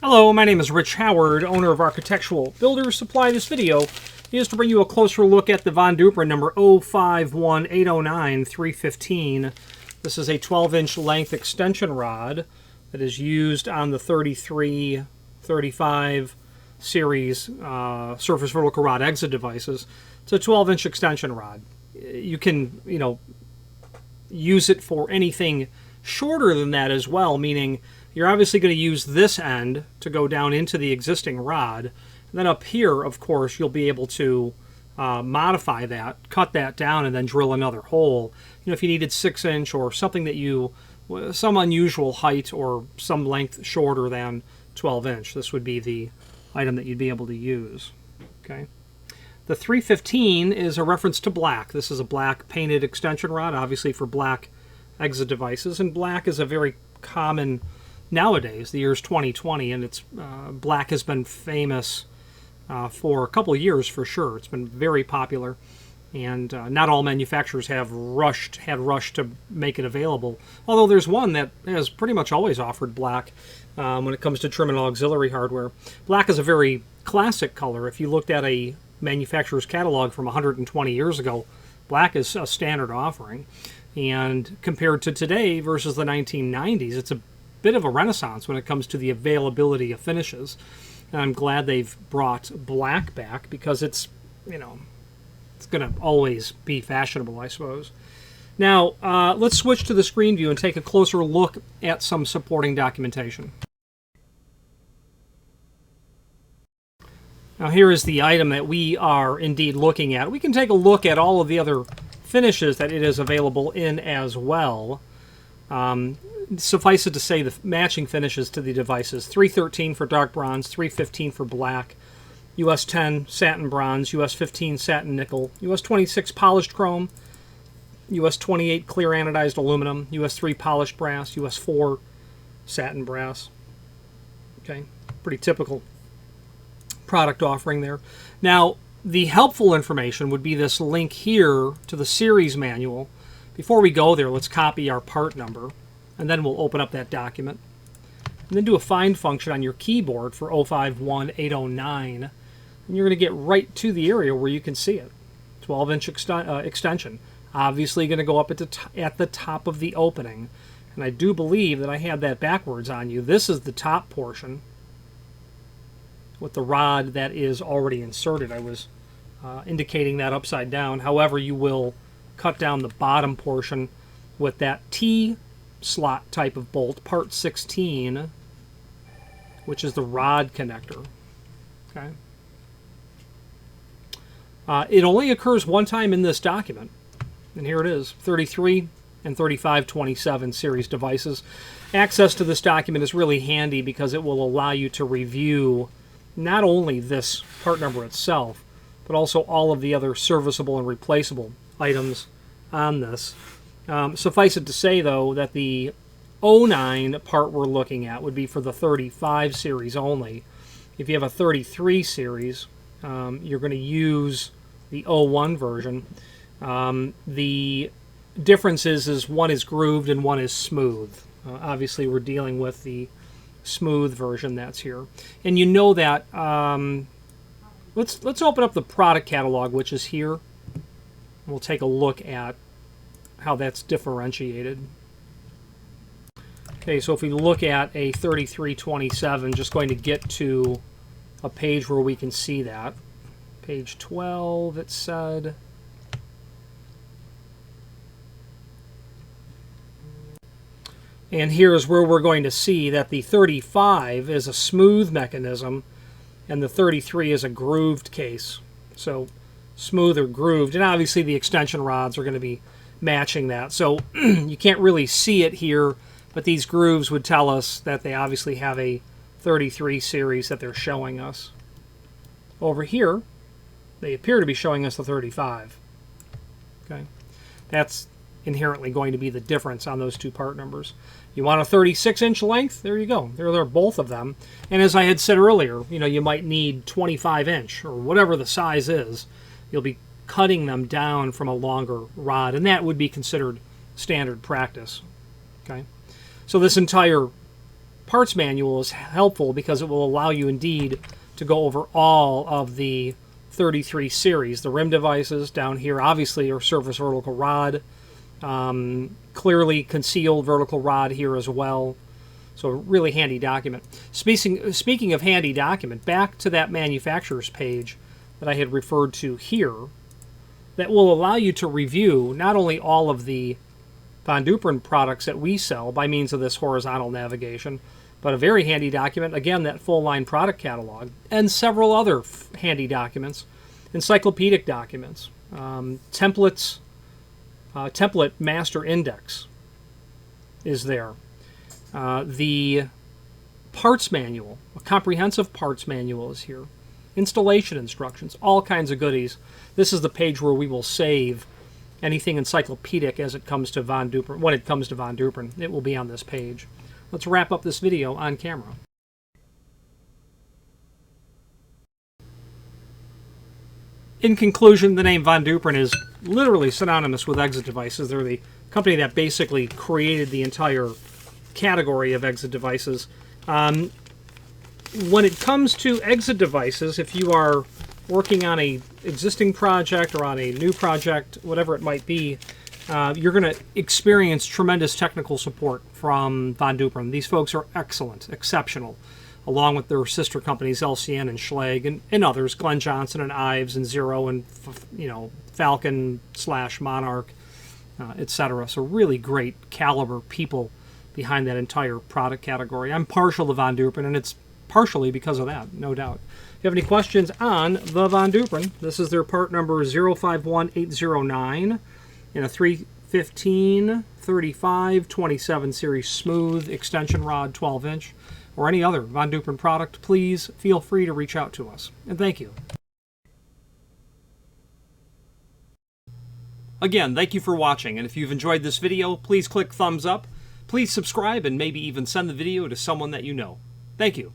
Hello, my name is Rich Howard, owner of Architectural Builders Supply. This video is to bring you a closer look at the Von DUPRIN number 051809-315. This is a 12-inch length extension rod that is used on the 33, 35 series surface vertical rod exit devices. It's a 12-inch extension rod. You can, use it for anything shorter than that as well, meaning you're obviously going to use this end to go down into the existing rod. And then up here, of course, you'll be able to modify that, cut that down, and then drill another hole. If you needed 6-inch or something that some unusual height or some length shorter than 12-inch, this would be the item that you'd be able to use. Okay. The 315 is a reference to black. This is a black painted extension rod, obviously for black exit devices, and black is a very common nowadays. The year's 2020, and it's black has been famous for a couple of years for sure. It's been very popular, and not all manufacturers had rushed to make it available. Although there's one that has pretty much always offered black when it comes to trim and auxiliary hardware. Black is a very classic color. If you looked at a manufacturer's catalog from 120 years ago, black is a standard offering. And compared to today versus the 1990s, it's a bit of a renaissance when it comes to the availability of finishes. And I'm glad they've brought black back because it's it's going to always be fashionable, I suppose. Now, let's switch to the screen view and take a closer look at some supporting documentation. Now, here is the item that we are indeed looking at. We can take a look at all of the other finishes that it is available in as well. Suffice it to say, the matching finishes to the devices: 313 for dark bronze, 315 for black, US 10 satin bronze, US 15 satin nickel, US 26 polished chrome, US 28 clear anodized aluminum, US 3 polished brass, US 4 satin brass. Okay, pretty typical product offering there. Now, the helpful information would be this link here to the series manual. Before we go there, let's copy our part number, and then we'll open up that document. And then do a find function on your keyboard for 051809, and you're going to get right to the area where you can see it. 12-inch extension. Obviously going to go up at the top of the opening. And I do believe that I had that backwards on you. This is the top portion with the rod that is already inserted. I was indicating that upside down. However, you will cut down the bottom portion with that T-slot type of bolt, part 16, which is the rod connector. Okay. It only occurs one time in this document, and here it is: 33 and 3527 series devices. Access to this document is really handy because it will allow you to review not only this part number itself, but also all of the other serviceable and replaceable items on this. Suffice it to say, though, that the 09 part we're looking at would be for the 35 series only. If you have a 33 series, you're going to use the 01 version. The difference is one is grooved and one is smooth. Obviously, we're dealing with the smooth version that's here, and you know that. Let's open up the product catalog, which is here. We'll take a look at how that's differentiated. Okay, so if we look at a 3327, just going to get to a page where we can see that. Page 12, it said. And here's where we're going to see that the 35 is a smooth mechanism and the 33 is a grooved case. So smooth or grooved, and obviously the extension rods are going to be matching that. So you can't really see it here, but these grooves would tell us that they obviously have a 33 series that they're showing us. Over here, they appear to be showing us the 35. Okay, that's inherently going to be the difference on those two part numbers. You want a 36-inch length? There you go. There are both of them. And as I had said earlier, you might need 25-inch or whatever the size is. You'll be cutting them down from a longer rod, and that would be considered standard practice. Okay, so this entire parts manual is helpful because it will allow you indeed to go over all of the 33 series. The rim devices down here obviously are surface vertical rod, clearly concealed vertical rod here as well. So a really handy document. Speaking of handy document, back to that manufacturer's page that I had referred to here, that will allow you to review not only all of the Von Duprin products that we sell by means of this horizontal navigation, but a very handy document, again, that full line product catalog, and several other handy documents, encyclopedic documents, template master index is there. The parts manual, a comprehensive parts manual is here. Installation instructions, all kinds of goodies. This is the page where we will save anything encyclopedic as it comes to Von Duprin. When it comes to Von Duprin, it will be on this page. Let's wrap up this video on camera. In conclusion, the name Von Duprin is literally synonymous with exit devices. They're the company that basically created the entire category of exit devices. When it comes to exit devices, if you are working on a existing project or on a new project, whatever it might be, you're going to experience tremendous technical support from Von Duprin. These folks are excellent, exceptional, along with their sister companies LCN and Schlage and others, Glenn Johnson and Ives and Zero and Falcon / Monarch, etc. So really great caliber people behind that entire product category. I'm partial to Von Duprin, and it's partially because of that, no doubt. If you have any questions on the Von Duprin, this is their part number 051809 in a 315 35 27 series smooth extension rod 12-inch, or any other Von Duprin product, please feel free to reach out to us. And thank you. Again, thank you for watching, and if you've enjoyed this video, please click thumbs up. Please subscribe and maybe even send the video to someone that you know. Thank you.